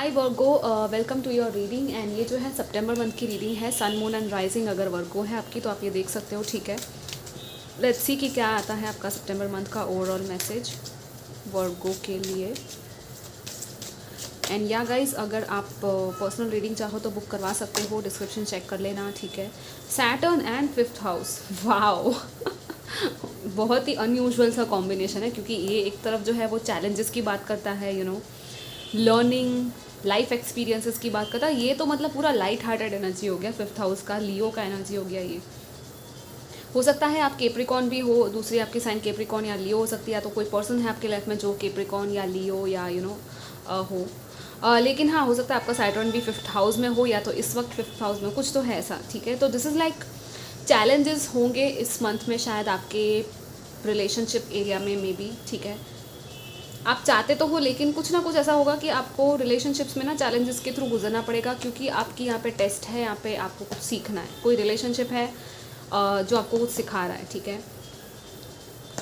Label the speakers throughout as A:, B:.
A: Hi Virgo, welcome to your reading. And ये जो है सितंबर मंथ की रीडिंग है, सन मून एंड राइजिंग अगर वर्गो है आपकी तो आप ये देख सकते हो। ठीक है, लेट्स सी कि क्या आता है आपका सितंबर मंथ का ओवरऑल मैसेज वर्गो के लिए। एंड या गाइस, अगर आप पर्सनल रीडिंग चाहो तो बुक करवा सकते हो, डिस्क्रिप्शन चेक कर लेना। ठीक है, Saturn and fifth house, wow बहुत ही अनयूजुअल सा कॉम्बिनेशन है, क्योंकि ये एक तरफ जो है वो चैलेंजेस की बात करता है, लर्निंग, लाइफ एक्सपीरियंसेस की बात करता है। ये तो मतलब पूरा लाइट हार्टेड एनर्जी हो गया, फिफ्थ हाउस का लियो का एनर्जी हो गया। ये हो सकता है आप केप्रिकॉन भी हो, दूसरी आपकी साइन केप्रिकॉन या लियो हो सकती है, तो कोई पर्सन है आपके लाइफ में जो केप्रिकॉन या लियो या हो। लेकिन हाँ, हो सकता है आपका सैटर्न भी फिफ्थ हाउस में हो, या तो इस वक्त फिफ्थ हाउस में कुछ तो है ऐसा। ठीक है, तो दिस इज़ लाइक चैलेंजेस होंगे इस मंथ में शायद आपके रिलेशनशिप एरिया में मे बी। ठीक है, आप चाहते तो हो, लेकिन कुछ ना कुछ ऐसा होगा कि आपको रिलेशनशिप्स में ना चैलेंजेस के थ्रू गुजरना पड़ेगा, क्योंकि आपकी यहाँ पे टेस्ट है, यहाँ पे आपको कुछ सीखना है। कोई रिलेशनशिप है जो आपको कुछ सिखा रहा है। ठीक है,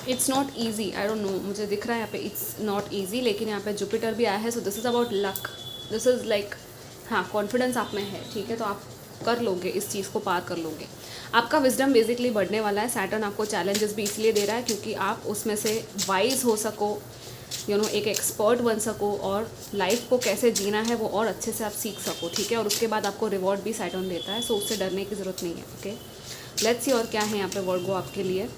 A: it's not easy, I don't no, मुझे दिख रहा है यहाँ पे इट्स नॉट ईजी, लेकिन यहाँ पे जुपिटर भी आया है, so this is about luck, this is like, हाँ, कॉन्फिडेंस आप में है। ठीक है, तो आप कर लोगे, इस चीज़ को पार कर लोगे। आपका विजडम बेसिकली बढ़ने वाला है। सैटर्न आपको चैलेंजेस भी इसलिए दे रहा है क्योंकि आप उसमें से वाइज हो सको, एक एक्सपर्ट बन सको, और लाइफ को कैसे जीना है वो और अच्छे से आप सीख सको। ठीक है, और उसके बाद आपको रिवॉर्ड भी सैटर्न देता है, सो उससे डरने की ज़रूरत नहीं है। ओके, लेट्स सी और क्या है यहाँ पे वर्गो आपके लिए।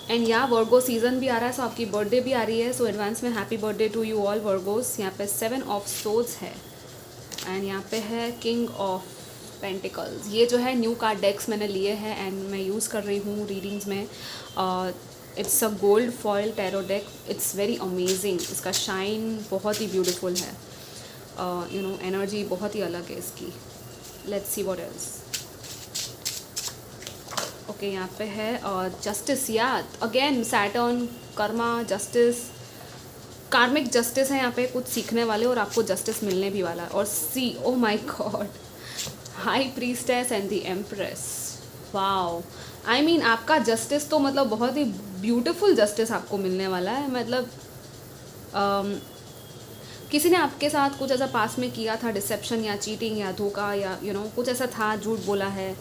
A: एंड यहाँ वर्गो सीजन भी आ रहा है, सो आपकी बर्थडे भी आ रही है, सो एडवांस में happy birthday to you all Virgos. यहाँ पे 7 ऑफ सोर्ड्स है, एंड यहाँ पे है किंग ऑफ पेंटिकल्स। ये जो है न्यू कार्ड डेक्स मैंने लिए हैं एंड मैं यूज़ कर रही हूँ रीडिंग्स में। It's a gold foil tarot deck, it's very amazing, इसका शाइन बहुत ही ब्यूटीफुल है, एनर्जी बहुत ही अलग है इसकी। Let's see what else. Okay, यहाँ पे है जस्टिस, या अगेन सैटर्न, कर्मा, जस्टिस, कार्मिक जस्टिस है यहाँ पे, कुछ सीखने वाले और आपको जस्टिस मिलने भी वाला है। और see, oh my God, high priestess and the empress, wow. I mean आपका जस्टिस तो मतलब बहुत ही ब्यूटीफुल जस्टिस आपको मिलने वाला है। मतलब किसी ने आपके साथ कुछ ऐसा पास में किया था, डिसेप्शन या चीटिंग या धोखा या कुछ ऐसा था, झूठ बोला है,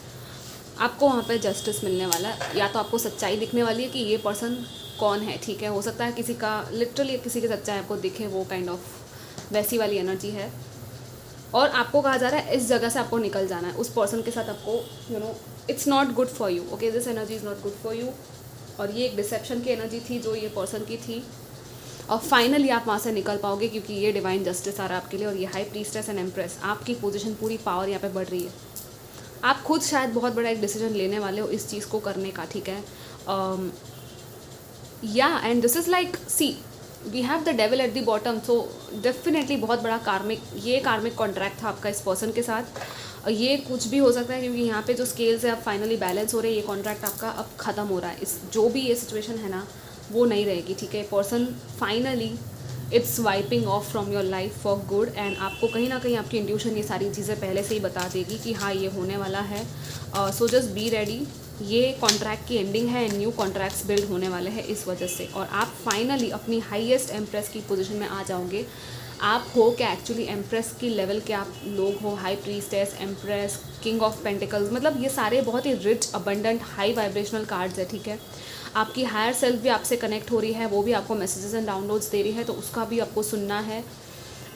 A: आपको वहाँ पे जस्टिस मिलने वाला है। या तो आपको सच्चाई दिखने वाली है कि ये पर्सन कौन है। ठीक है, हो सकता है किसी का लिटरली किसी की सच्चाई आपको दिखे, वो काइंड ऑफ वैसी वाली एनर्जी है। और आपको कहा जा रहा है इस जगह से आपको निकल जाना है, उस पर्सन के साथ आपको it's not good for you. Okay, this energy is not good for you. और ये एक डिसेप्शन की एनर्जी थी जो ये पर्सन की थी, और फाइनली आप वहाँ से निकल पाओगे, क्योंकि ये डिवाइन जस्टिस आ रहा है आपके लिए। और ये हाई प्रीस्टेस एंड एम्प्रेस, आपकी पोजीशन, पूरी पावर यहाँ पे बढ़ रही है। आप खुद शायद बहुत बड़ा एक डिसीजन लेने वाले हो इस चीज़ को करने का। ठीक है, yeah and this is like, see, we have the devil at the bottom, so definitely बहुत बड़ा कार्मिक कॉन्ट्रैक्ट था आपका इस पर्सन के साथ। ये कुछ भी हो सकता है, क्योंकि यहाँ पे जो स्केल्स है अब फाइनली बैलेंस हो रहे हैं, ये कॉन्ट्रैक्ट आपका अब ख़त्म हो रहा है। इस जो भी ये सिचुएशन है ना, वो नहीं रहेगी। ठीक है, person finally it's wiping of from your life for good. And आपको कहीं ना कहीं आपकी इंट्यूशन ये सारी चीज़ें पहले से ही बता देगी कि हाँ, ये होने वाला है। सो जस्ट बी रेडी, ये कॉन्ट्रैक्ट की एंडिंग है एंड न्यू कॉन्ट्रैक्ट्स बिल्ड होने वाले हैं इस वजह से। और आप फाइनली अपनी हाईएस्ट एम्प्रेस की पोजीशन में आ जाओगे। आप हो क्या एक्चुअली एम्प्रेस की लेवल के आप लोग हो, high priestess, empress, king of pentacles, मतलब ये सारे बहुत ही rich, abundant, high vibrational cards है। ठीक है, आपकी हायर सेल्फ भी आपसे कनेक्ट हो रही है, वो भी आपको मैसेजेस एंड डाउनलोड्स दे रही है, तो उसका भी आपको सुनना है।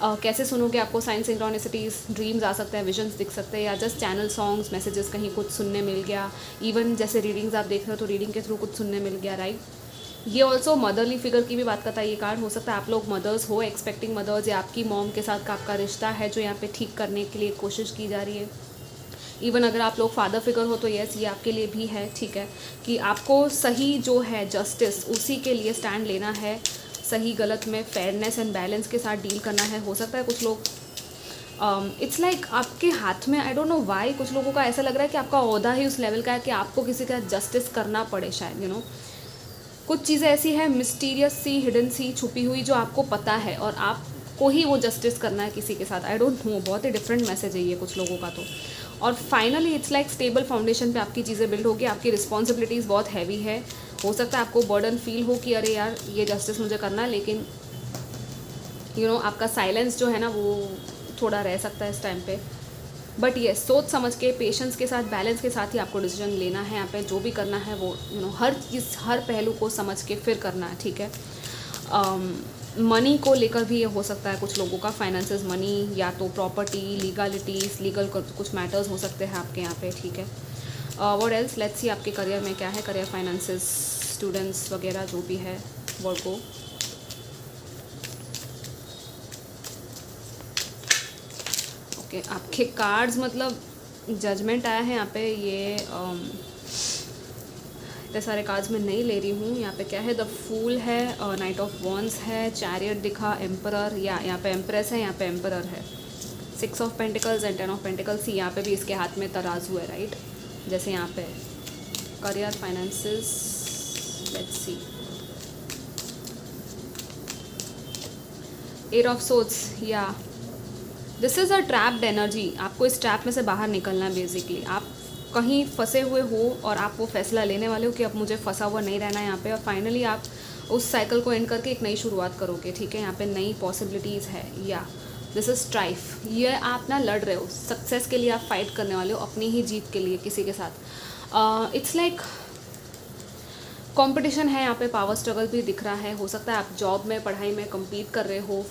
A: कैसे सुनोगे? आपको साइन सिंक्रोनिसिटीज़, ड्रीम्स आ सकते हैं, विजन्स दिख सकते हैं, या जस्ट चैनल सॉन्ग्स, मैसेजेस कहीं कुछ सुनने मिल गया। इवन जैसे रीडिंग्स आप देख रहे हो तो रीडिंग के थ्रू कुछ सुनने मिल गया, राइट। ये ऑल्सो मदरली फिगर की भी बात करता है ये कार्ड। हो सकता है आप लोग मदर्स हो, एक्सपेक्टिंग मदर्स, या आपकी मॉम के साथ का आपका रिश्ता है जो यहाँ पे ठीक करने के लिए कोशिश की जा रही है। इवन अगर आप लोग फादर फिगर हो तो यस, ये आपके लिए भी है। ठीक है, कि आपको सही जो है जस्टिस, उसी के लिए स्टैंड लेना है, सही गलत में फेयरनेस एंड बैलेंस के साथ डील करना है। हो सकता है कुछ लोग इट्स लाइक आपके हाथ में, आई डोंट नो वाई, कुछ लोगों का ऐसा लग रहा है कि आपका ओहदा ही उस लेवल का है कि आपको किसी का जस्टिस करना पड़े शायद। कुछ चीज़ें ऐसी है मिस्टीरियस सी, हिडन सी, छुपी हुई, जो आपको पता है और आपको ही वो जस्टिस करना है किसी के साथ। आई डोंट नो, बहुत ही डिफरेंट मैसेज है ये कुछ लोगों का तो। और finally it's like stable foundation पे आपकी चीज़ें बिल्ड होगी। आपकी रिस्पॉन्सिबिलिटीज़ बहुत हैवी है, हो सकता है आपको बर्डन फील हो कि अरे यार ये जस्टिस मुझे करना है, लेकिन आपका साइलेंस जो है ना वो थोड़ा रह सकता है इस टाइम पे। बट ये सोच समझ के, पेशेंस के साथ, बैलेंस के साथ ही आपको डिसीजन लेना है। यहाँ पे जो भी करना है वो हर चीज़, हर पहलू को समझ के फिर करना है, ठीक है। मनी को लेकर भी ये हो सकता है कुछ लोगों का, फाइनेंसेस, मनी, या तो प्रॉपर्टी, लीगलिटीज़, लीगल कुछ मैटर्स हो सकते हैं आपके यहाँ पे, ठीक है। व्हाट एल्स, लेट्स सी आपके करियर में क्या है, करियर, फाइनेंसेस, स्टूडेंट्स वगैरह जो भी है वर्को। ओके, आपके कार्ड्स मतलब जजमेंट आया है यहाँ पे। ये इतने सारे कार्ड्स मैं नहीं ले रही हूँ। यहाँ पे क्या है, द फूल है, नाइट ऑफ वॉन्ड्स है, चैरियट दिखा, एम्परर, या यहाँ पे एम्प्रेस है, यहाँ पे एम्परर है, 6 of pentacles and 10 of pentacles. यहाँ पे भी इसके हाथ में तराजू है, राइट। जैसे यहाँ पे career, finances, let's see, 8 of swords, या this is a trapped energy. आपको इस ट्रैप में से बाहर निकलना है बेसिकली। आप कहीं फंसे हुए हो और आप वो फैसला लेने वाले हो कि अब मुझे फंसा हुआ नहीं रहना है यहाँ पे, और फाइनली आप उस साइकिल को एंड करके एक नई शुरुआत करोगे, ठीक है। यहाँ पे नई पॉसिबिलिटीज़ है, या दिस इज़ स्ट्राइफ। ये आप ना लड़ रहे हो, सक्सेस के लिए आप फाइट करने वाले हो, अपनी ही जीत के लिए किसी के साथ। इट्स लाइक कंपटीशन है यहाँ पे, पावर स्ट्रगल भी दिख रहा है। हो सकता है आप जॉब में, पढ़ाई में compete कर रहे हो,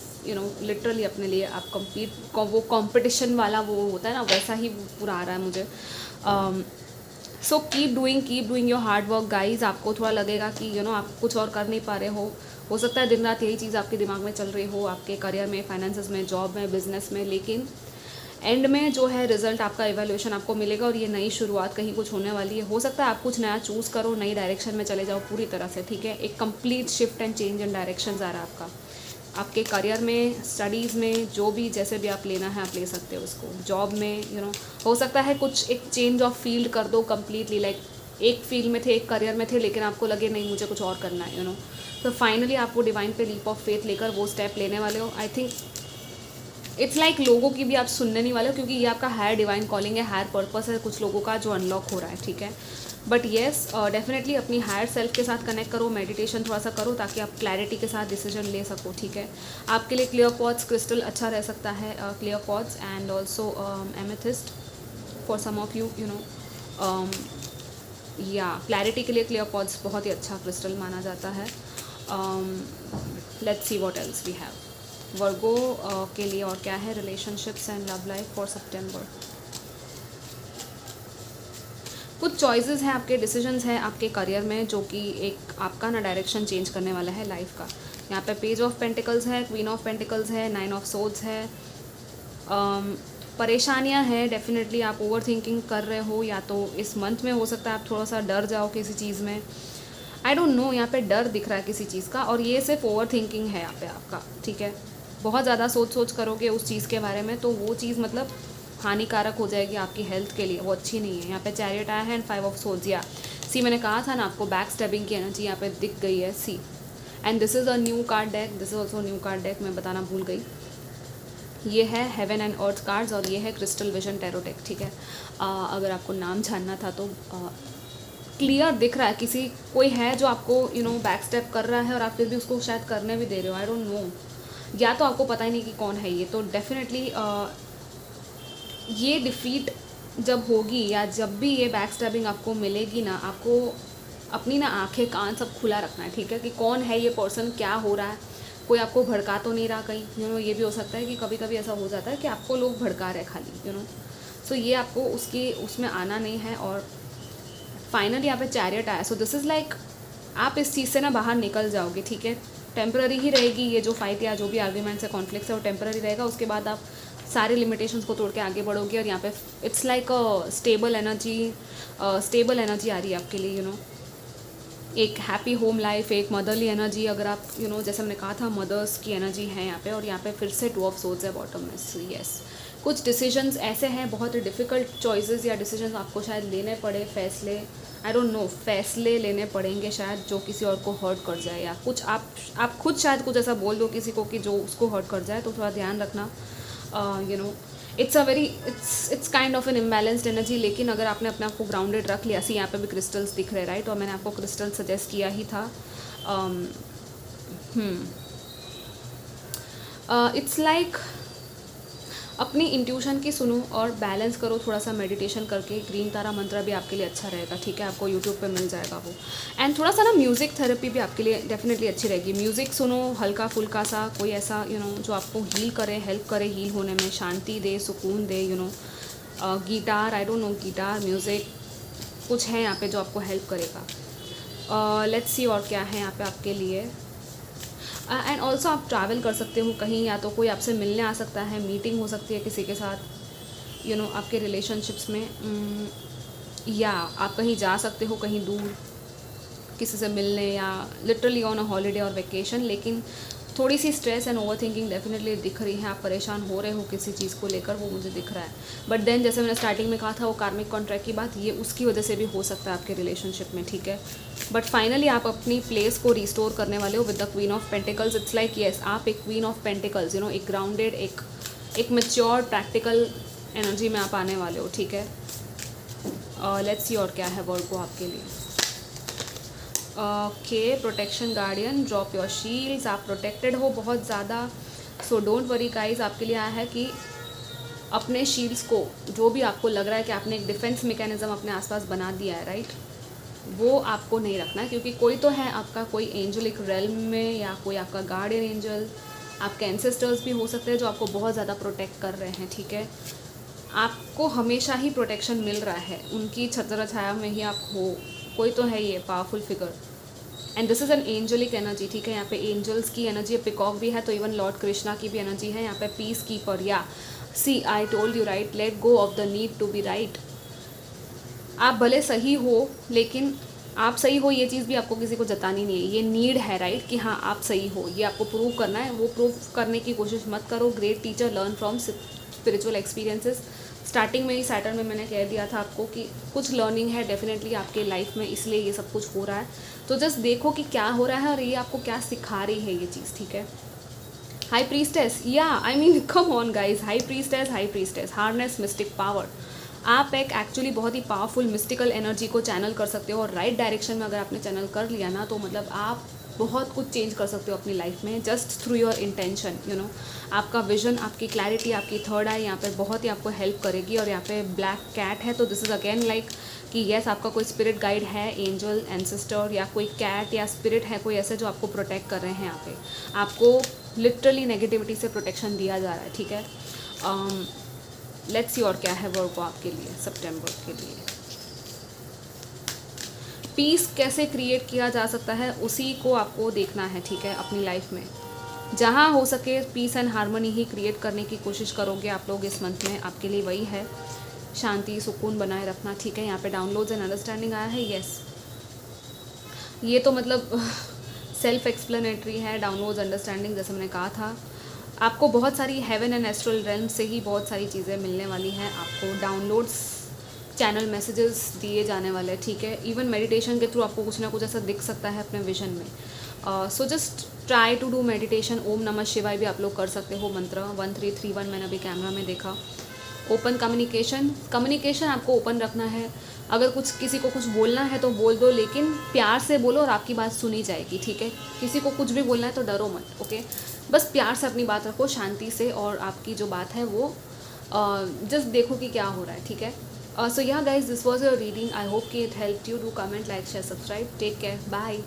A: लिटरली अपने लिए आप compete, वो कंपटीशन वाला वो होता है ना, वैसा ही पूरा आ रहा है मुझे। So keep doing your hard work guys. आपको थोड़ा लगेगा कि आप कुछ और कर नहीं पा रहे हो सकता है दिन रात यही चीज़ आपके दिमाग में चल रही हो, आपके करियर में, फाइनेंसेस में, जॉब में, बिजनेस में, लेकिन एंड में जो है रिजल्ट आपका, इवैल्यूएशन आपको मिलेगा, और ये नई शुरुआत, कहीं कुछ होने वाली है। हो सकता है आप कुछ नया चूज़ करो, नई डायरेक्शन में चले जाओ पूरी तरह से, ठीक है। एक complete shift and change in direction आ रहा है आपका, आपके करियर में, स्टडीज़ में, जो भी जैसे भी आप लेना है आप ले सकते हो उसको। जॉब में हो सकता है कुछ एक चेंज ऑफ फील्ड कर दो कम्प्लीटली, लाइक एक फील्ड में थे, एक करियर में थे, लेकिन आपको लगे नहीं मुझे कुछ और करना है, तो फाइनली आप वो डिवाइन पे लीप ऑफ फेथ लेकर वो स्टेप लेने वाले हो। आई थिंक इट्स लाइक लोगों की भी आप सुनने नहीं वाले हो, क्योंकि ये आपका हायर डिवाइन कॉलिंग है, हायर पर्पस है कुछ लोगों का जो अनलॉक हो रहा है, ठीक है। बट येस, डेफिनेटली अपनी हायर सेल्फ के साथ कनेक्ट करो, मेडिटेशन थोड़ा सा करो, ताकि आप क्लैरिटी के साथ डिसीजन ले सको, ठीक है। आपके लिए क्लियर क्वार्ट्ज क्रिस्टल अच्छा रह सकता है, clear quartz and also amethyst for some of you, या क्लैरिटी के लिए क्लियर क्वार्ट्ज बहुत ही अच्छा क्रिस्टल माना जाता है। Let's see what else we have. Virgo के लिए और क्या है, relationships and love life for सितंबर। कुछ चॉइसेस हैं आपके, डिसीजंस हैं आपके करियर में, जो कि एक आपका ना डायरेक्शन चेंज करने वाला है लाइफ का। यहाँ पे पेज ऑफ पेंटिकल्स है, क्वीन ऑफ पेंटिकल्स है, 9 ऑफ सोर्ड्स है। परेशानियाँ हैं, डेफिनेटली आप ओवर थिंकिंग कर रहे हो, या तो इस मंथ में हो सकता है आप थोड़ा सा डर जाओ किसी चीज़ में, आई डोंट नो। यहाँ पे डर दिख रहा है किसी चीज़ का, और ये सिर्फ ओवर थिंकिंग है यहाँ पे आपका, ठीक है। बहुत ज़्यादा सोच करोगे उस चीज़ के बारे में, तो वो चीज़ मतलब हानिकारक हो जाएगी आपकी हेल्थ के लिए, वो अच्छी नहीं है। यहाँ पे चैरियट आया है एंड 5 ऑफ सोर्ड्स, या सी मैंने कहा था ना आपको, बैक स्टैबिंग की एनर्जी यहाँ पे दिख गई है, see. And this is a new card deck, this is also new card deck, मैं बताना भूल गई। ये है हेवन एंड अर्थ कार्ड्स, और ये है क्रिस्टल विजन टैरो डेक, ठीक है। अगर आपको नाम जानना था तो क्लियर दिख रहा है किसी, कोई है जो आपको बैक स्टेप कर रहा है, और आप फिर भी उसको शायद करने भी दे रहे हो, आई डोंट नो। या तो आपको पता ही नहीं कि कौन है ये, तो डेफिनेटली ये डिफीट जब होगी, या जब भी ये बैक स्टैबिंग आपको मिलेगी ना, आपको अपनी ना आंखें कान सब खुला रखना है, ठीक है, कि कौन है ये पर्सन, क्या हो रहा है, कोई आपको भड़का तो नहीं रहा कहीं। ये भी हो सकता है कि कभी कभी ऐसा हो जाता है कि आपको लोग भड़का रहे खाली, सो ये आपको उसमें आना नहीं है। और फाइनली यहाँ पे चैरियट आया, सो दिस इज़ लाइक आप इस चीज़ से ना बाहर निकल जाओगे, ठीक है। टेम्पररी ही रहेगी ये जो फाइट या जो भी आर्ग्यूमेंट्स है, कॉन्फ्लिक्ट्स है, वो टेम्पररी रहेगा। उसके बाद आप सारे लिमिटेशंस को तोड़ के आगे बढ़ोगे, और यहाँ पे it's like a stable energy आ रही है आपके लिए, एक हैप्पी होम लाइफ, एक मदरली एनर्जी। अगर आप जैसे हमने कहा था, मदर्स की एनर्जी है यहाँ पे, और यहाँ पे फिर से 2 ऑफ सोर्ड्स है बॉटम में, यस। कुछ डिसीजंस ऐसे हैं, बहुत डिफ़िकल्ट चॉइसेस या डिसीजंस आपको शायद लेने पड़े, फैसले, आई डोंट नो, फैसले लेने पड़ेंगे शायद, जो किसी और को हर्ट कर जाए, या कुछ आप खुद शायद कुछ ऐसा बोल दो किसी को कि जो उसको हर्ट कर जाए, तो थोड़ा ध्यान रखना, it's kind of an imbalanced energy, लेकिन अगर आपने अपने आप को ग्राउंडेड रख लिया, सी यहाँ पे भी क्रिस्टल्स दिख रहे हैं राइट, और मैंने आपको क्रिस्टल सजेस्ट किया ही था. इट्स लाइक अपनी इंट्यूशन की सुनो और बैलेंस करो थोड़ा सा मेडिटेशन करके. ग्रीन तारा मंत्र भी आपके लिए अच्छा रहेगा, ठीक है, आपको यूट्यूब पे मिल जाएगा वो. एंड थोड़ा सा ना म्यूज़िक थेरेपी भी आपके लिए डेफिनेटली अच्छी रहेगी. म्यूज़िक सुनो हल्का फुल्का सा, कोई ऐसा जो आपको हील करे, हेल्प करे हील होने में, शांति दे, सुकून दे. Guitar, I don't know, guitar music कुछ है यहाँ पे जो आपको हेल्प करेगा. लेट्स सी और क्या है यहाँ पे आपके लिए. एंड ऑल्सो आप ट्रैवल कर सकते हो कहीं, या तो कोई आपसे मिलने आ सकता है, मीटिंग हो सकती है किसी के साथ आपके रिलेशनशिप्स में. या आप कहीं जा सकते हो कहीं दूर किसी से मिलने, या लिटरली ऑन अ हॉलीडे और वेकेशन. लेकिन थोड़ी सी stress and overthinking definitely दिख रही है, आप परेशान हो रहे हो किसी चीज़ को लेकर, वो मुझे दिख रहा है. बट देन जैसे मैंने स्टार्टिंग में कहा था वो कार्मिक कॉन्ट्रैक्ट की बात, ये उसकी वजह से भी हो सकता है आपके रिलेशनशिप में, ठीक है. बट फाइनली आप अपनी प्लेस को रिस्टोर करने वाले हो with the queen of pentacles. It's like yes, आप एक क्वीन ऑफ पेंटिकल्स एक ग्राउंडेड, एक मैच्योर प्रैक्टिकल एनर्जी में आप आने वाले हो, ठीक है. लेट्स सी और क्या है वर्ड को आपके लिए. Okay, protection guardian, drop your shields. आप प्रोटेक्टेड हो बहुत ज़्यादा, सो डोंट वरी गाइज. आपके लिए आया है कि अपने शील्ड्स को, जो भी आपको लग रहा है कि आपने एक डिफेंस मैकेनिज्म अपने आसपास बना दिया है राइट, वो आपको नहीं रखना है. क्योंकि कोई तो है आपका, कोई एंजल एक रेल्म में, या कोई आपका गार्डियन एंजल, आपके एंसेस्टर्स भी हो सकते हैं जो आपको बहुत ज़्यादा प्रोटेक्ट कर रहे हैं, ठीक है. आपको हमेशा ही प्रोटेक्शन मिल रहा है, उनकी छत्र छाया में ही आप हो. कोई तो है ये powerful figure, and this is an angelic energy, ठीक है. यहाँ पे एंजल्स की एनर्जी, पिकॉक भी है, तो इवन लॉर्ड कृष्णा की भी एनर्जी है यहाँ पे. पीस कीपर, या see I told you right, let go of the need to be right. आप भले सही हो, लेकिन आप सही हो ये चीज़ भी आपको किसी को जतानी नहीं है. ये नीड है राइट, कि हाँ आप सही हो, ये आपको प्रूव करना है. वो प्रूव करने की कोशिश मत करो. Great teacher, learn from spiritual experiences. Starting में ही सैटर्न में मैंने कह दिया था आपको कि कुछ लर्निंग है डेफिनेटली आपके लाइफ में, इसलिए ये सब कुछ हो रहा है. तो जस्ट देखो कि क्या हो रहा है और ये आपको क्या सिखा रही है ये चीज़, ठीक है. हाई प्रीस्टेस, या I mean come on guys, high priestess, harness mistake power. आप एक एक्चुअली बहुत ही पावरफुल मिस्टिकल एनर्जी को चैनल कर सकते हो, और राइट डायरेक्शन में अगर आपने चैनल कर लिया ना, तो मतलब आप बहुत कुछ चेंज कर सकते हो अपनी लाइफ में, जस्ट थ्रू योर इंटेंशन. आपका विजन, आपकी क्लैरिटी, आपकी थर्ड आई यहाँ पे बहुत ही आपको हेल्प करेगी. और यहाँ पे ब्लैक कैट है, तो दिस इज़ अगेन लाइक कि येस, आपका कोई स्पिरिट गाइड है, एंजल, एंसेस्टर, या कोई कैट या स्पिरिट है कोई ऐसे जो आपको प्रोटेक्ट कर रहे हैं. यहाँ पे आपको लिटरली नेगेटिविटी से प्रोटेक्शन दिया जा रहा है, ठीक है. लेट्स सी और क्या है वर्ड को आपके लिए सितंबर के लिए. पीस कैसे क्रिएट किया जा सकता है उसी को आपको देखना है, ठीक है. अपनी लाइफ में जहाँ हो सके पीस एंड हार्मनी ही क्रिएट करने की कोशिश करोगे आप लोग इस मंथ में. आपके लिए वही है, शांति सुकून बनाए रखना, ठीक है. यहाँ पे डाउनलोड्स एंड अंडरस्टैंडिंग आया है, येस. ये तो मतलब सेल्फ एक्सप्लेनेटरी है, डाउनलोड्स अंडरस्टैंडिंग, जैसे मैंने कहा था. आपको बहुत सारी हेवन एंड एस्ट्रल रेल्म से ही बहुत सारी चीज़ें मिलने वाली हैं. आपको डाउनलोड्स, चैनल मैसेजेस दिए जाने वाले हैं, ठीक है. इवन मेडिटेशन के थ्रू आपको कुछ ना कुछ ऐसा दिख सकता है अपने विजन में. So just try to do meditation. ओम नमः शिवाय भी आप लोग कर सकते हो मंत्र 1331, मैंने अभी कैमरा में देखा. ओपन कम्युनिकेशन आपको ओपन रखना है. अगर कुछ किसी को कुछ बोलना है तो बोल दो, लेकिन प्यार से बोलो और आपकी बात सुनी जाएगी, ठीक है. किसी को कुछ भी बोलना है तो डरो मत, ओके. बस प्यार से अपनी बात रखो, शांति से, और आपकी जो बात है वो जस्ट देखो कि क्या हो रहा है, ठीक है. So yeah guys, this was your reading. I hope कि it help you. Do comment, like, share, subscribe. Take care, bye.